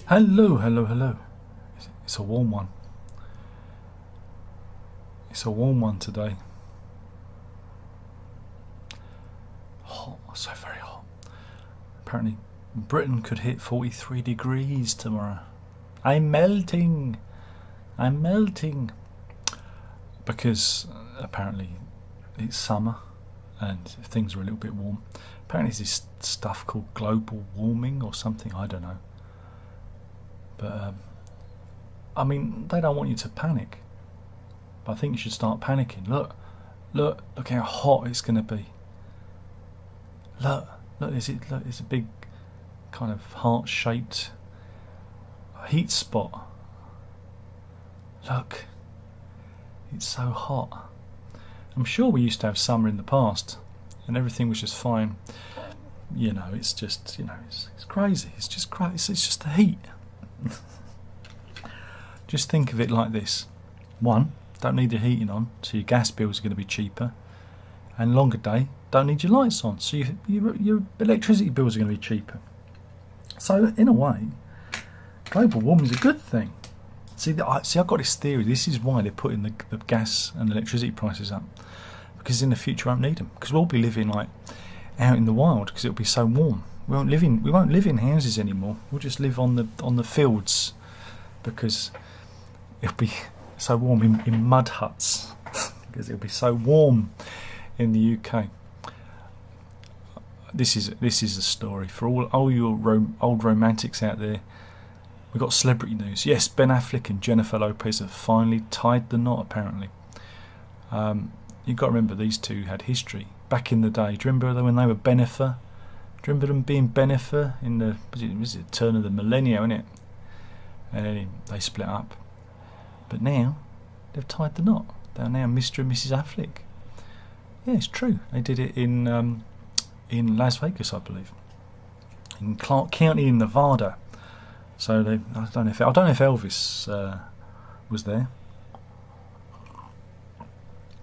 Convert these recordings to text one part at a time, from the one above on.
Hello, hello, hello. It's a warm one. It's a warm one today. Hot, so very hot. Apparently Britain could hit 43 degrees tomorrow. I'm melting. I'm melting. Because apparently it's summer and things are a little bit warm. Apparently there's this stuff called global warming or something, I don't know. But I mean, they don't want you to panic. But I think you should start panicking. Look how hot it's going to be. Look, there's a big kind of heart-shaped heat spot. Look, it's so hot. I'm sure we used to have summer in the past, and everything was just fine. You know, it's just, it's crazy. It's just crazy. It's just the heat. Just think of it like this. One, don't need the heating on, so your gas bills are going to be cheaper. And longer day, don't need your lights on, so your electricity bills are going to be cheaper. So in a way, global warming is a good thing. See, I've got this theory. This is why they're putting the gas and electricity prices up, because in the future we won't need them, because we'll be living like out in the wild, because it'll be so warm. We won't live in houses anymore. We'll just live on the fields, because it'll be so warm in mud huts, because it'll be so warm in the UK. This is a story for all your old romantics out there. We've got celebrity news. Yes, Ben Affleck and Jennifer Lopez have finally tied the knot, apparently. You've got to remember, these two had history back in the day. Do you remember when they were Benifer? Do you remember them being Benifer in the was it turn of the millennium, innit? And then they split up. But now they've tied the knot. They're now Mr. and Mrs. Affleck. Yeah, it's true. They did it in Las Vegas, I believe, in Clark County in Nevada. So I don't know if Elvis was there,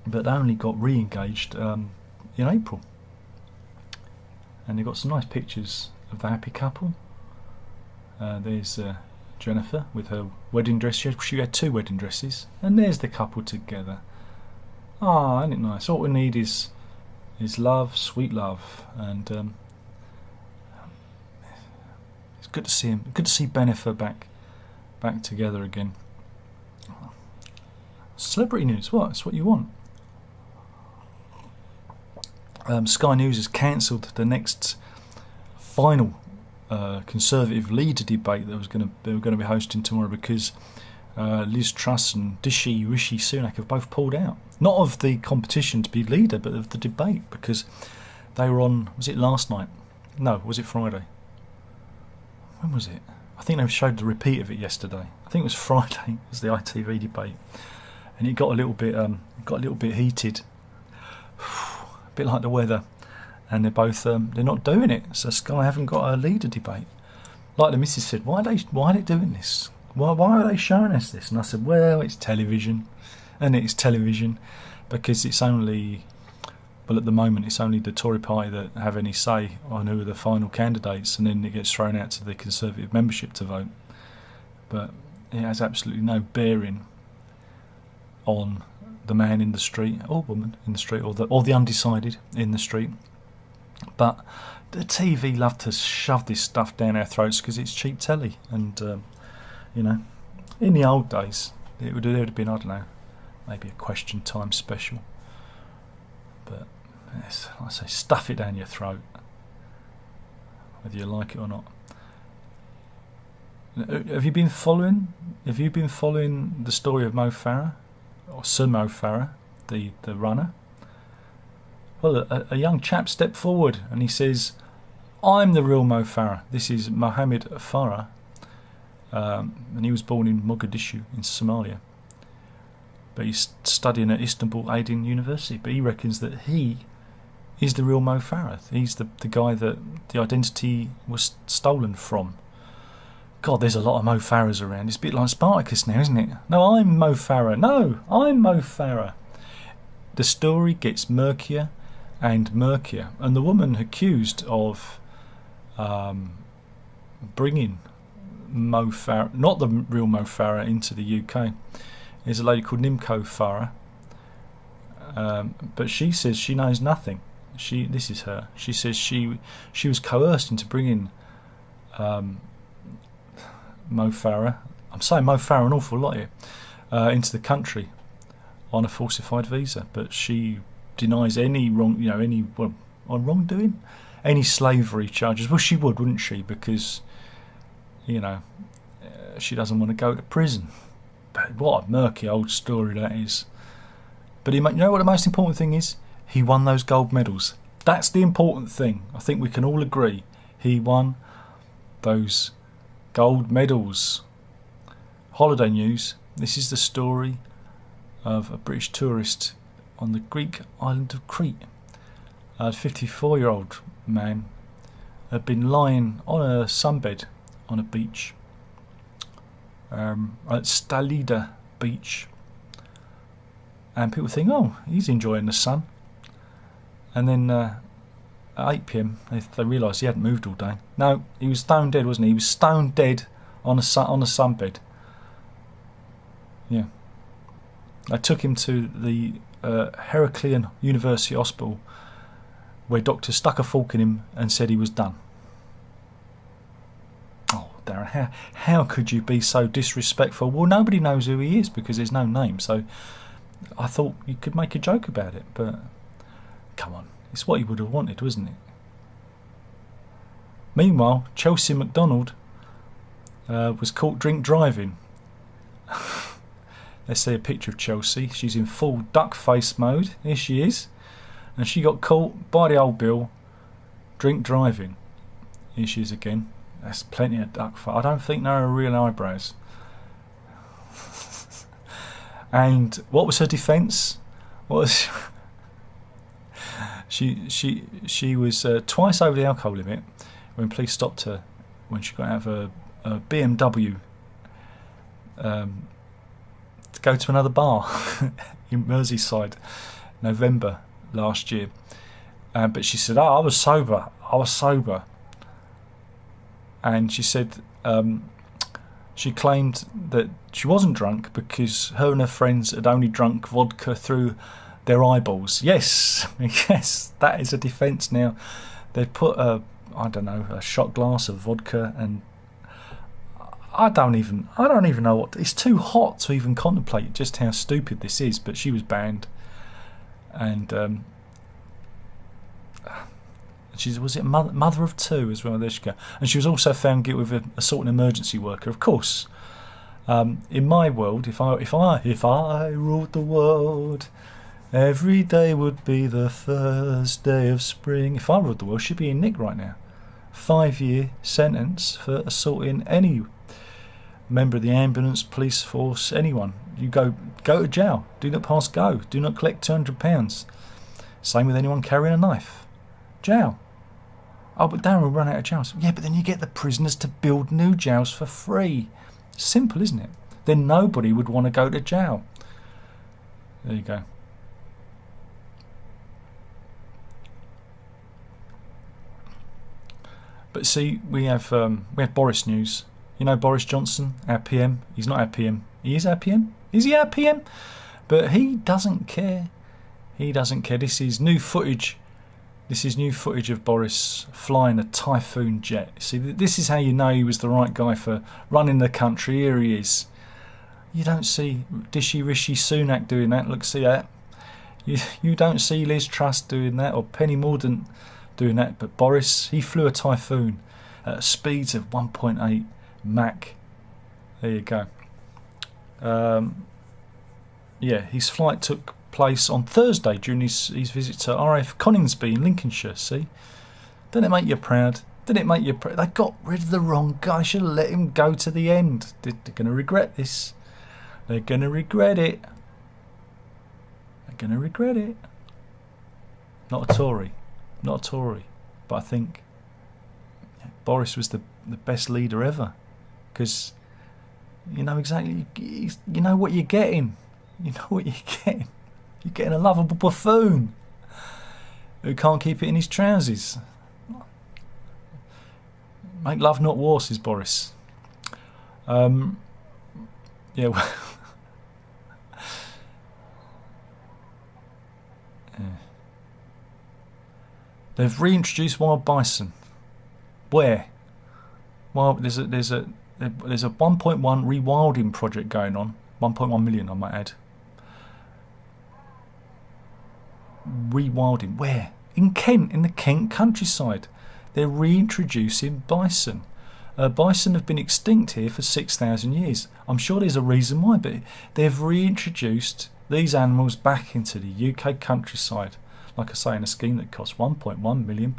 but they only got re-engaged in April, and they got some nice pictures of the happy couple. There's Jennifer with her wedding dress. She had two wedding dresses, and there's the couple together. Ah, isn't it nice? All we need is love, sweet love, and it's good to see him. Good to see Benifer back together again. Celebrity news. What? It's what you want. Sky News has cancelled the next final Conservative leader debate that they were going to be hosting tomorrow, because Liz Truss and Rishi Sunak have both pulled out. Not of the competition to be leader, but of the debate, because they were on. Was it last night? No, was it Friday? When was it? I think they showed the repeat of it yesterday. I think it was Friday. It was the ITV debate, and it got a little bit heated, a bit like the weather. And they're both they're not doing it. So Sky haven't got a leader debate. Like the missus said, why are they doing this? Why are they showing us this? And I said, well, it's television, and it's television because it's only. Well, at the moment, it's only the Tory party that have any say on who are the final candidates, and then it gets thrown out to the Conservative membership to vote. But it has absolutely no bearing on the man in the street, or woman in the street, or the undecided in the street. But the TV love to shove this stuff down our throats because it's cheap telly, and in the old days there would have been, I don't know, maybe a Question Time special. But yes, like I say, stuff it down your throat, whether you like it or not. Have you been following the story of Mo Farah, or Sir Mo Farah, the runner? Well, a young chap stepped forward and he says, I'm the real Mo Farah. This is Mohammed Farah, and he was born in Mogadishu in Somalia, but he's studying at Istanbul Aydin University. But he reckons that he is the real Mo Farah. He's the guy that the identity was stolen from. God, there's a lot of Mo Farahs around. It's a bit like Spartacus now, isn't it? No, I'm Mo Farah. No, I'm Mo Farah. The story gets murkier and murkier, and the woman accused of bringing Mo Farah, not the real Mo Farah, into the UK. There's a lady called Nimco Farah, but she says she knows nothing. This is her. She says she was coerced into bringing Mo Farah. I'm saying Mo Farah an awful lot here, into the country on a falsified visa, but she denies any wrongdoing, any slavery charges. Well, she would, wouldn't she? Because she doesn't want to go to prison. But what a murky old story that is. But you know what the most important thing is? He won those gold medals. That's the important thing. I think we can all agree. He won those gold medals. Holiday news. This is the story of a British tourist on the Greek island of Crete. A 54-year-old man had been lying on a sunbed on a beach at Stalida Beach, and people think, oh, he's enjoying the sun. And then at 8 p.m. they realised he hadn't moved all day. No, he was stone dead, wasn't he? He was stone dead on a sunbed. Yeah. I took him to the Heraclean University Hospital, where doctors stuck a fork in him and said he was done. Oh, Darren, how could you be so disrespectful? Well, nobody knows who he is because there's no name, so I thought you could make a joke about it, but come on, it's what he would have wanted, wasn't it? Meanwhile, Chelsea MacDonald was caught drink driving. Let's see a picture of Chelsea. She's in full duck face mode. Here she is. And she got caught by the old Bill drink driving. Here she is again. That's plenty of duck face. I don't think they're her real eyebrows. And what was her defence? What was she was twice over the alcohol limit when police stopped her when she got out of a BMW to go to another bar in Merseyside, November last year. But she said, I was sober. And she said she claimed that she wasn't drunk because her and her friends had only drunk vodka through their eyeballs. Yes, yes, that is a defence now. They put a shot glass of vodka, and I don't even know what. It's too hot to even contemplate just how stupid this is. But she was banned, and was it mother of two as well? There she go. And she was also found guilty of assault an emergency worker. Of course, in my world, if I ruled the world, every day would be the first day of spring. If I ruled the world, she'd be in Nick right now. 5-year sentence for assaulting any member of the ambulance, police force, anyone. You go to jail. Do not pass go. Do not collect £200. Same with anyone carrying a knife. Jail. Oh, but Darren will run out of jails. Yeah, but then you get the prisoners to build new jails for free. Simple, isn't it? Then nobody would want to go to jail. There you go. But see, we have Boris news. You know Boris Johnson, our PM. He's not our PM. He is our PM. Is he our PM? But he doesn't care. He doesn't care. This is new footage. This is new footage of Boris flying a Typhoon jet. See, this is how you know he was the right guy for running the country. Here he is. You don't see Dishy Rishi Sunak doing that. Look, see that. You don't see Liz Truss doing that, or Penny Mordaunt doing that. But Boris, he flew a Typhoon at speeds of 1.8 Mach. There you go. Yeah, his flight took place on Thursday during his visit to RAF Coningsby in Lincolnshire. See, didn't it make you proud? Didn't it make you proud? They got rid of the wrong guy. Should have let him go to the end. They're going to regret this. They're going to regret it. They're going to regret it. Not a Tory, but I think Boris was the best leader ever, because you know exactly. You know what you're getting. You know what you're getting. You're getting a lovable buffoon who can't keep it in his trousers. Make love, not war, says Boris. Yeah, well, yeah. They've reintroduced wild bison. Where? Well, there's a 1.1 rewilding project going on. 1.1 million, I might add. Rewilding. Where? In Kent, in the Kent countryside. They're reintroducing bison. Bison have been extinct here for 6,000 years. I'm sure there's a reason why, but they've reintroduced these animals back into the UK countryside. Like I say, in a scheme that costs £1.1 million.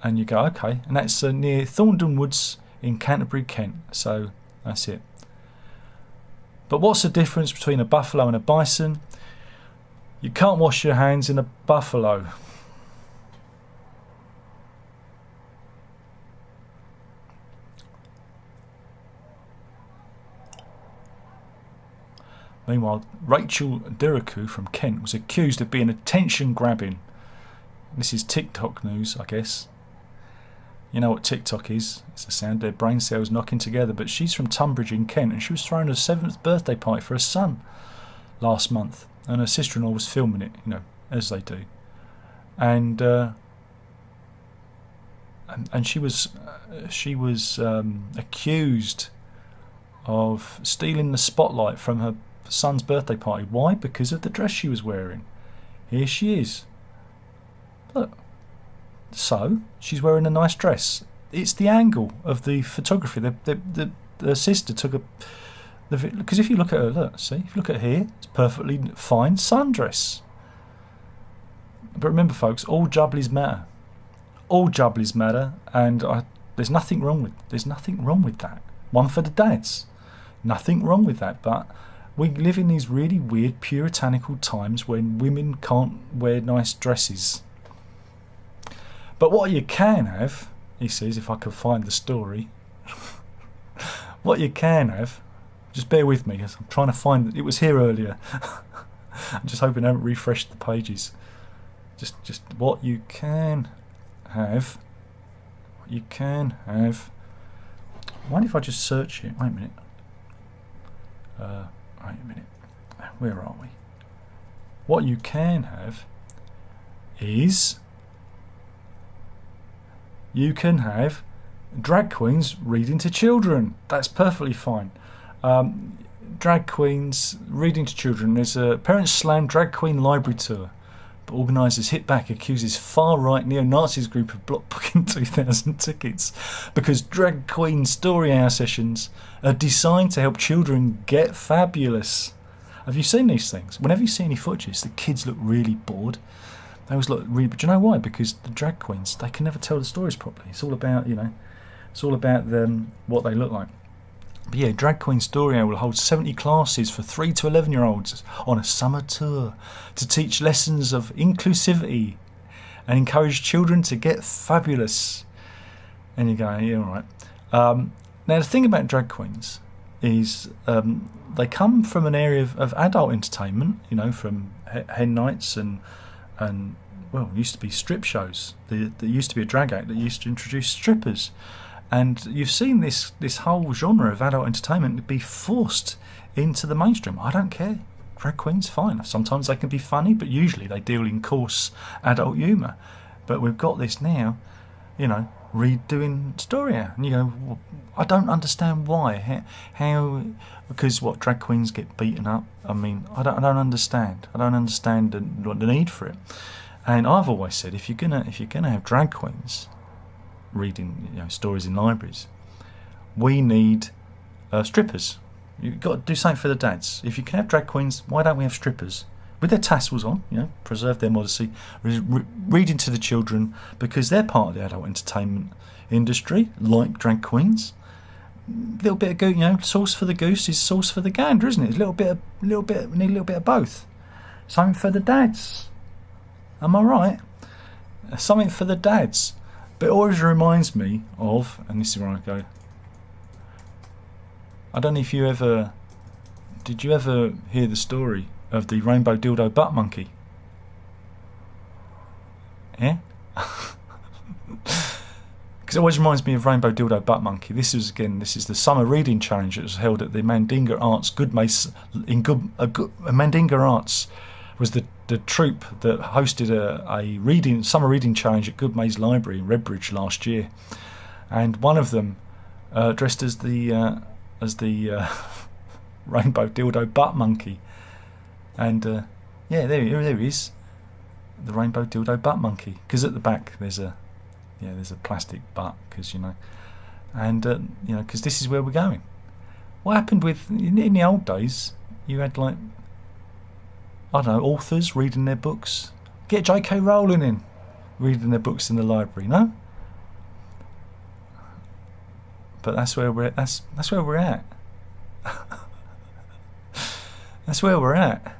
And you go, okay, and that's near Thorndon Woods in Canterbury, Kent. So that's it. But what's the difference between a buffalo and a bison? You can't wash your hands in a buffalo. Meanwhile, Rachel Diraku from Kent was accused of being attention grabbing. This is TikTok news, I guess. You know what TikTok is? It's the sound of their brain cells knocking together. But she's from Tunbridge in Kent, and she was throwing her 7th birthday party for her son last month, and her sister-in-law was filming it, you know, as they do. And she was accused of stealing the spotlight from her son's birthday party. Why? Because of the dress she was wearing. Here she is. Look. So she's wearing a nice dress. It's the angle of the photography. The sister took because if you look at her, look, see, if you look at her here, it's perfectly fine sundress. But remember, folks, all jubblies matter. All jubblies matter, and there's nothing wrong with that. One for the dads. Nothing wrong with that, but we live in these really weird puritanical times when women can't wear nice dresses. But what you can have, he says, if I can find the story, what you can have, just bear with me, because I'm trying to find it. Was here earlier. I'm just hoping I haven't refreshed the pages. Just what you can have. What you can have. Why if I just search it? Wait a minute. Where are we? What you can have is you can have drag queens reading to children. That's perfectly fine. Drag queens reading to children. There's a Parents Slam drag queen library tour, but organisers hit back, accuses far-right neo-Nazis group of block booking 2,000 tickets because drag queen story hour sessions are designed to help children get fabulous. Have you seen these things? Whenever you see any footage, the kids look really bored. They always look really, but do you know why? Because the drag queens, they can never tell the stories properly. It's all about, it's all about them, what they look like. But yeah, Drag Queen Story Hour will hold 70 classes for 3 to 11-year-olds on a summer tour to teach lessons of inclusivity and encourage children to get fabulous. And you go, yeah, all right. Now, the thing about drag queens is they come from an area of adult entertainment, from hen nights and well, it used to be strip shows. There used to be a drag act that used to introduce strippers. And you've seen this whole genre of adult entertainment be forced into the mainstream. I don't care. Drag queens, fine. Sometimes they can be funny, but usually they deal in coarse adult humour. But we've got this now, redoing story hour. And you go, well, I don't understand why. How? Because what, drag queens get beaten up? I mean, I don't understand. I don't understand the need for it. And I've always said, if you're gonna have drag queens reading stories in libraries, we need strippers. You've got to do something for the dads. If you can have drag queens, why don't we have strippers with their tassels on, preserve their modesty, reading to the children, because they're part of the adult entertainment industry, like drag queens. A little bit of goose, sauce for the goose is sauce for the gander, isn't it? We need a little bit of both. Something for the dads. Am I right? Something for the dads. But it always reminds me of, and this is where I go, I don't know if did you ever hear the story of the rainbow dildo butt monkey? Yeah? Because because it always reminds me of Rainbow Dildo Butt Monkey. This is the summer reading challenge that was held at the Mandinga Arts Mandinga Arts was the troupe that hosted a summer reading challenge at Goodmayes Library in Redbridge last year, and one of them dressed as the Rainbow Dildo Butt Monkey, and yeah, there he is, the Rainbow Dildo Butt Monkey. Because at the back there's a plastic butt, because and because this is where we're going. What happened in the old days? You had, like, I don't know, authors reading their books. Get J.K. Rowling in, reading their books in the library, no? But that's where we're at. That's where we're at. That's where we're at.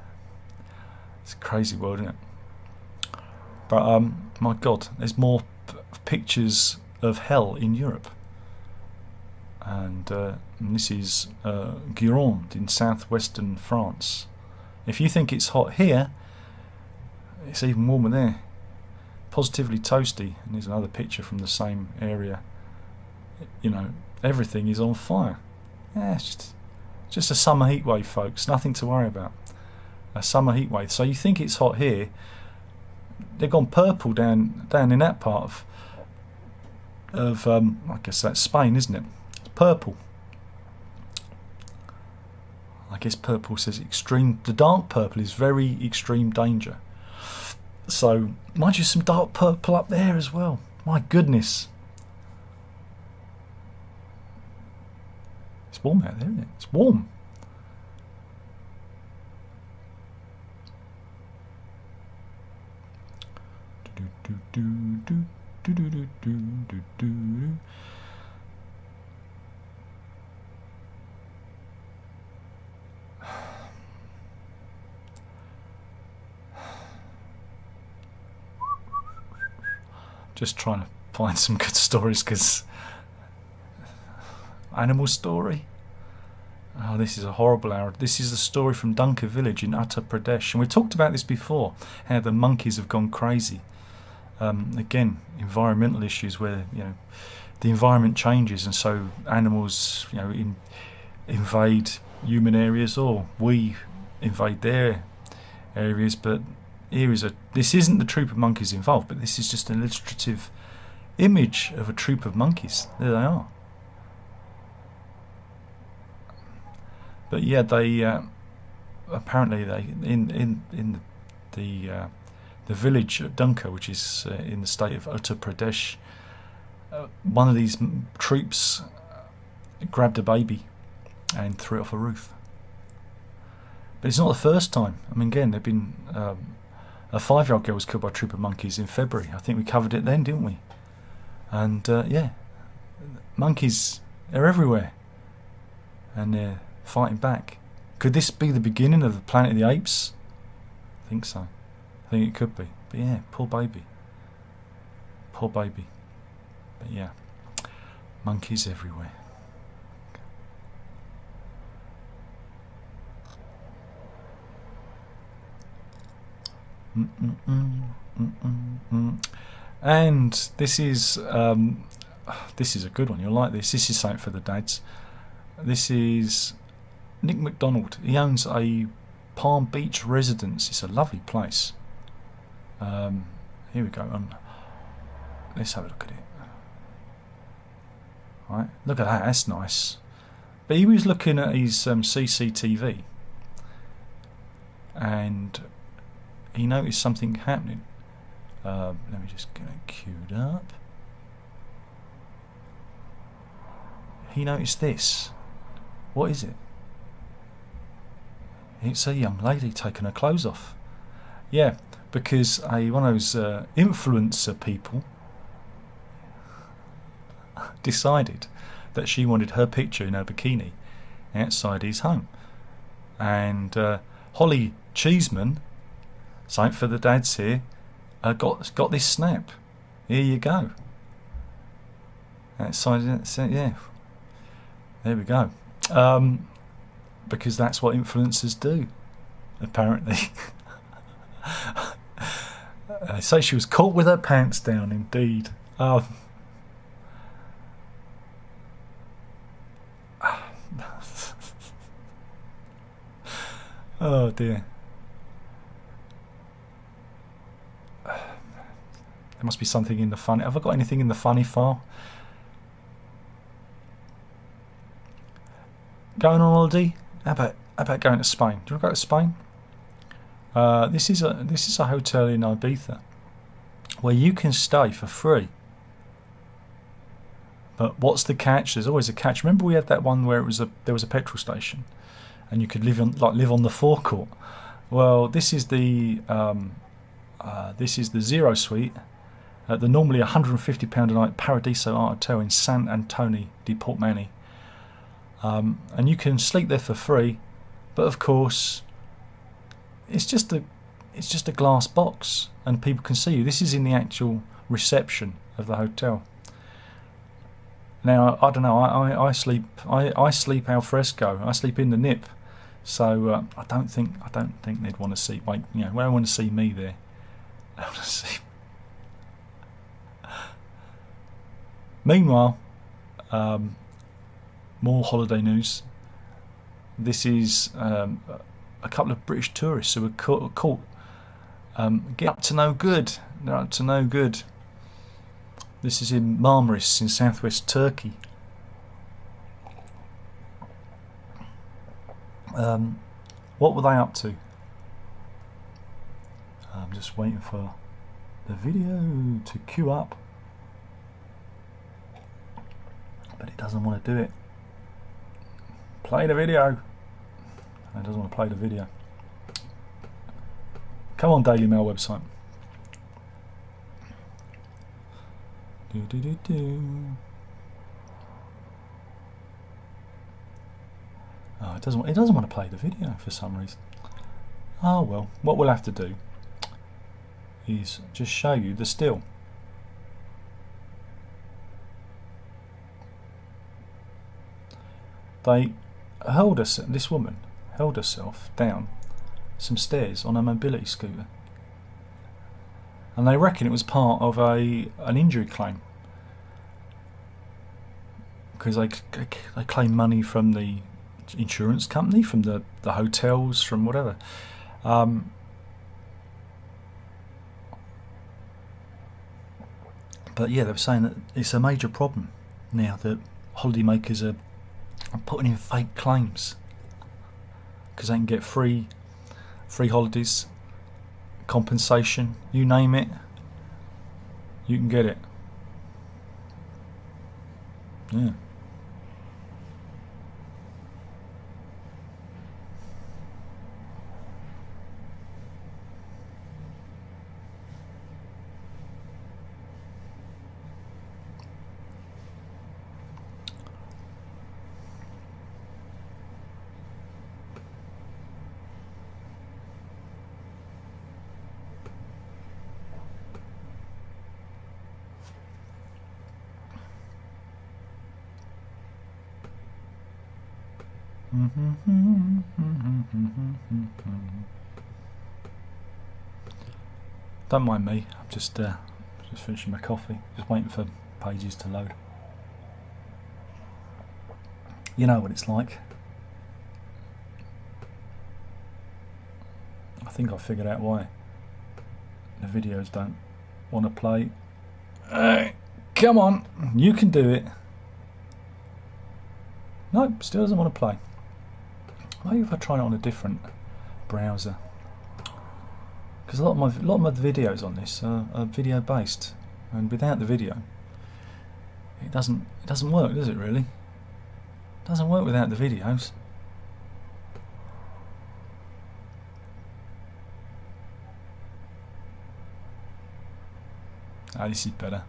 It's a crazy world, isn't it? But my God, there's more pictures of hell in Europe, and this is Gironde in southwestern France. If you think it's hot here, it's even warmer there. Positively toasty. And here's another picture from the same area. Everything is on fire. Yeah, it's just a summer heat wave, folks. Nothing to worry about. A summer heat wave. So you think it's hot here? They've gone purple down in that part of I guess that's Spain, isn't it? It's purple. I guess purple says extreme. The dark purple is very extreme danger. So mind you, some dark purple up there as well. My goodness. It's warm out there, isn't it? It's warm. Just trying to find some good stories, because animal story. Oh, this is a horrible hour. This is a story from Dunker village in Uttar Pradesh, and we talked about this before, how the monkeys have gone crazy. Again, environmental issues where the environment changes, and so animals invade human areas, or we invade their areas. But this isn't the troop of monkeys involved, but this is just an illustrative image of a troop of monkeys. There they are. But yeah, they apparently in the village at Dunker, which is in the state of Uttar Pradesh, one of these troops grabbed a baby and threw it off a roof. But it's not the first time. I mean, again, there've been a 5-year-old girl was killed by a troop of monkeys in February. I think we covered it then, didn't we? And yeah, monkeys are everywhere, and they're fighting back. Could this be the beginning of the Planet of the Apes? I think so. I think it could be. But yeah, poor baby. Poor baby. But yeah, monkeys everywhere. And this is a good one. You'll like this. This is something for the dads. This is Nick McDonald. He owns a Palm Beach residence. It's a lovely place. Here we go. Let's have a look at it. Right, look at that. That's nice. But he was looking at his CCTV, and he noticed something happening. Let me just get it queued up. He noticed this. What is it? It's a young lady taking her clothes off. Yeah, because one of those influencer people decided that she wanted her picture in her bikini outside his home. And Holly Cheeseman, something for the dads here, got this snap. Here you go. Outside, yeah. There we go. Because that's what influencers do, apparently. So she was caught with her pants down, indeed. Oh dear. There must be something in the funny. Have I got anything in the funny file? Going on holiday? How about going to Spain? Do you want to go to Spain? This is a hotel in Ibiza where you can stay for free. But what's the catch? There's always a catch. Remember we had that one where there was a petrol station, and you could live on the forecourt. Well, this is the Zero Suite at the normally £150 a night Paradiso Art Hotel in Sant Antoni de Portmany. And you can sleep there for free, but of course it's just a glass box and people can see you. This is in the actual reception of the hotel. Now I don't know, I sleep al fresco. I sleep in the nip, so I don't think they'd want to see, like, you know, when I want to see me there. I want to see. Meanwhile, more holiday news. This is a couple of British tourists who were caught get up to no good. They're up to no good. This is in Marmaris in southwest Turkey. What were they up to? I'm just waiting for the video to queue up, but it doesn't want to do it. Play the video. It doesn't want to play the video. Come on, Daily Mail website. Oh, it doesn't want to play the video for some reason. Oh well, what we'll have to do is just show you the still. This woman held herself down some stairs on a mobility scooter, and they reckon it was part of an injury claim, because they claim money from the insurance company, from the hotels, from whatever. But yeah, they were saying that it's a major problem now that holidaymakers are putting in fake claims because they can get free holidays, compensation, you name it, you can get it. Yeah. Don't mind me, I'm just finishing my coffee, just waiting for pages to load. You know what it's like. I think I figured out why the videos don't want to play. Come on, you can do it. Nope, still doesn't want to play. Maybe if I try it on a different browser, because a lot of my videos on this are video based, and without the video, it doesn't work, does it? Really, it doesn't work without the videos. Ah, this is better.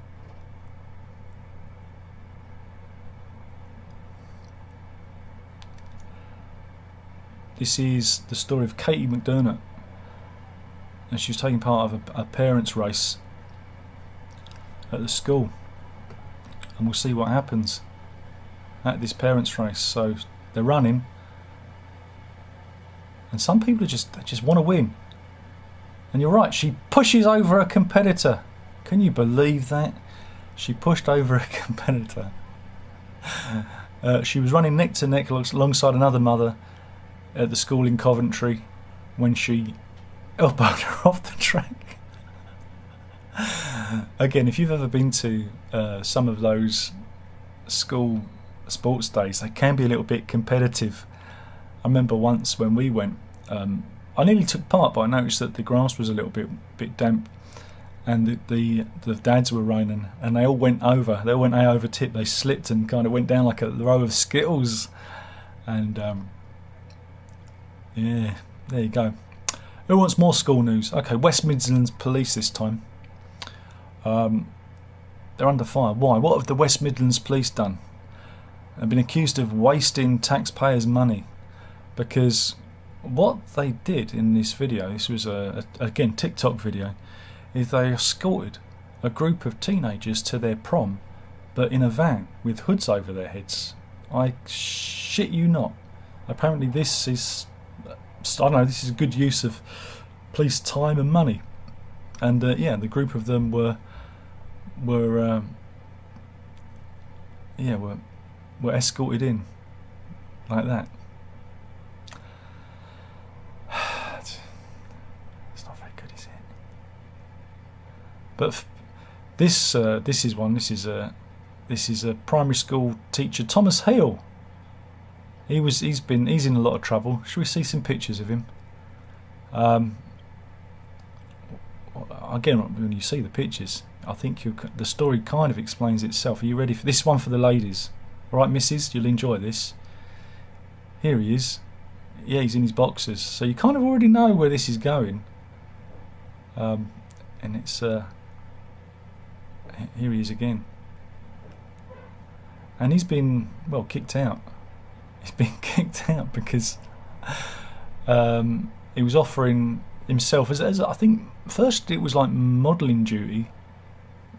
This is the story of Katie McDermott, and she was taking part of a parents' race at the school, and we'll see what happens at this parents' race. So they're running, and some people just want to win. And you're right, she pushes over a competitor. Can you believe that? She pushed over a competitor. She was running neck to neck alongside another mother at the school in Coventry, when she elbowed her off the track. Again, if you've ever been to some of those school sports days, they can be a little bit competitive. I remember once when we went, I nearly took part, but I noticed that the grass was a little bit damp, and the dads were raining, and they all went over. They all went over tip. They slipped and kind of went down like a row of Skittles, and yeah, there you go. Who wants more school news? Okay, West Midlands Police this time. They're under fire. Why? What have the West Midlands Police done? They've been accused of wasting taxpayers' money, because what they did in this video, this was again TikTok video, is they escorted a group of teenagers to their prom, but in a van with hoods over their heads. I shit you not. Apparently this is, I don't know, this is a good use of police time and money. And yeah, the group of them were escorted in like that. It's not very good, is it? But this is a primary school teacher, Thomas Hale. He's in a lot of trouble. Should we see some pictures of him? Again, when you see the pictures, I think the story kind of explains itself. Are you ready for this one for the ladies? All right, missus, you'll enjoy this. Here he is. Yeah, he's in his boxers, so you kind of already know where this is going. And it's here he is again, and he's been kicked out. He's been kicked out because he was offering himself as I think first it was like modelling duty,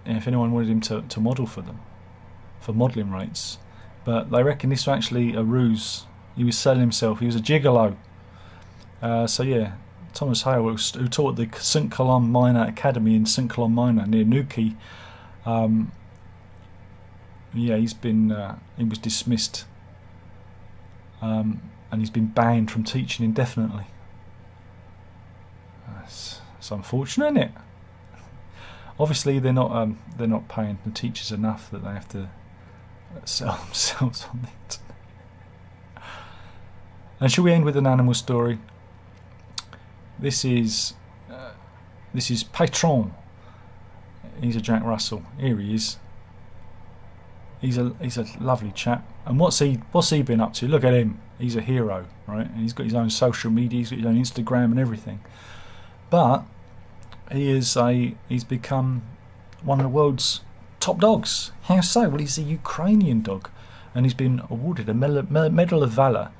if anyone wanted him to model for them for modelling rates, but they reckon this was actually a ruse. He was selling himself. He was a gigolo. So yeah, Thomas Hale, who taught at the St Columb Minor Academy in St Columb Minor near Newquay. Yeah, he was dismissed, and he's been banned from teaching indefinitely. It's unfortunate, isn't it? Obviously, they're not paying the teachers enough that they have to sell themselves on the internet. And shall we end with an animal story? This is Patron. He's a Jack Russell. Here he is. He's a lovely chap. And what's he been up to? Look at him. He's a hero, right? And he's got his own social media. He's got his own Instagram and everything. But he's become one of the world's top dogs. How so? Well, he's a Ukrainian dog, and he's been awarded a Medal of Valor,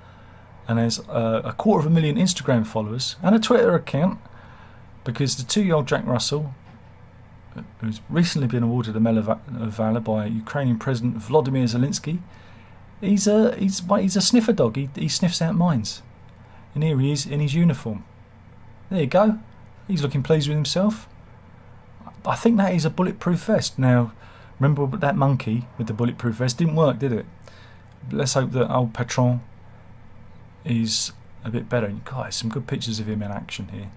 and has 250,000 Instagram followers and a Twitter account, because the 2-year-old Jack Russell, who's recently been awarded a Medal of Valor by Ukrainian President Volodymyr Zelensky, he's a sniffer dog. He sniffs out mines, and here he is in his uniform. There you go. He's looking pleased with himself. I think that is a bulletproof vest. Now, remember that monkey with the bulletproof vest didn't work, did it? But let's hope that old Patron is a bit better. And guys, some good pictures of him in action here.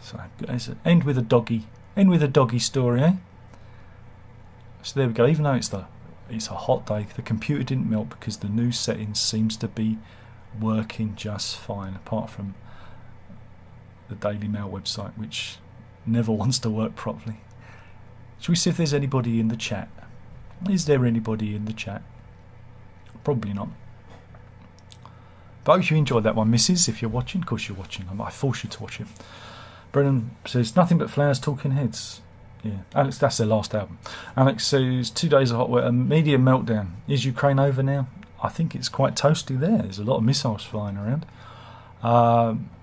So end with a doggy story, eh? So there we go. Even though it's a hot day, the computer didn't melt because the new settings seems to be working just fine, apart from the Daily Mail website, which never wants to work properly. Shall we see if there's anybody in the chat? Is there anybody in the chat? Probably not. But I hope you enjoyed that one, missus. If you're watching, of course you're watching. I might force you to watch it. Brennan says, nothing but flowers, talking heads. Yeah, Alex, that's their last album. Alex says, 2 days of hot weather, media meltdown. Is Ukraine over now? I think it's quite toasty there. There's a lot of missiles flying around.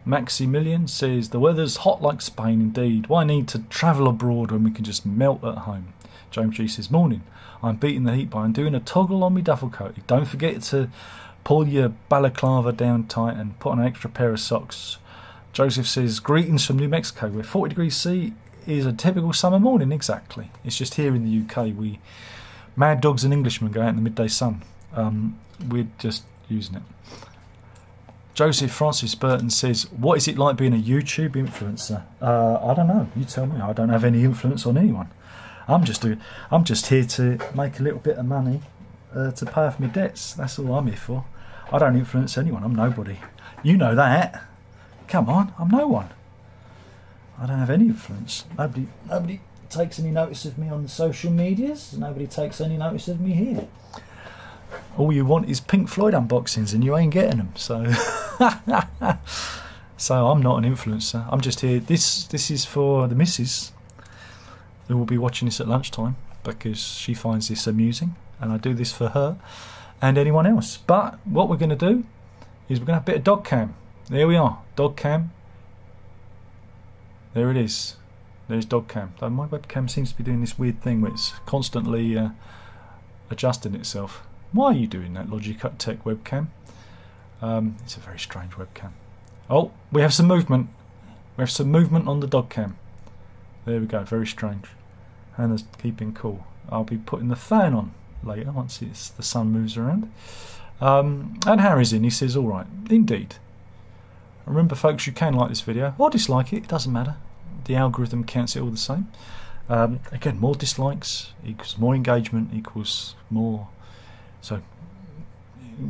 Maximilian says, the weather's hot like Spain indeed. Why need to travel abroad when we can just melt at home? James G says, morning. I'm beating the heat by doing a toggle on my duffel coat. Don't forget to pull your balaclava down tight and put on an extra pair of socks. Joseph says, greetings from New Mexico, where 40 degrees C is a typical summer morning. Exactly. It's just here in the UK, we mad dogs and Englishmen go out in the midday sun. We're just using it. Joseph Francis Burton says, what is it like being a YouTube influencer? I don't know. You tell me. I don't have any influence on anyone. I'm just here to make a little bit of money to pay off my debts. That's all I'm here for. I don't influence anyone. I'm nobody. You know that. Come on, I'm no one. I don't have any influence. Nobody takes any notice of me on the social medias. Nobody takes any notice of me here. All you want is Pink Floyd unboxings, and you ain't getting them. So, so I'm not an influencer. I'm just here. This is for the missus, who will be watching this at lunchtime because she finds this amusing, and I do this for her and anyone else. But what we're going to do is we're going to have a bit of dog cam. There we are, dog cam. There it is. There's dog cam. Though my webcam seems to be doing this weird thing where it's constantly adjusting itself. Why are you doing that, Logitech Tech webcam? It's a very strange webcam. Oh, we have some movement. We have some movement on the dog cam. There we go, very strange. Hannah's keeping cool. I'll be putting the fan on later once the sun moves around. And Harry's in, he says, alright, indeed. Remember folks, you can like this video or dislike it doesn't matter. The algorithm counts it all the same. Again, more dislikes equals more engagement equals more. So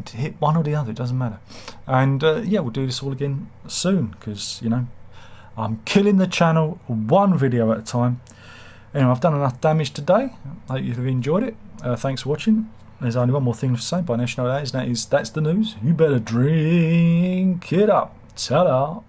to hit one or the other, it doesn't matter. And yeah, we'll do this all again soon because, you know, I'm killing the channel one video at a time. Anyway, I've done enough damage today. I hope you've enjoyed it. Thanks for watching. There's only one more thing to say, but I know you know that is that's the news. You better drink it up. Ta-da.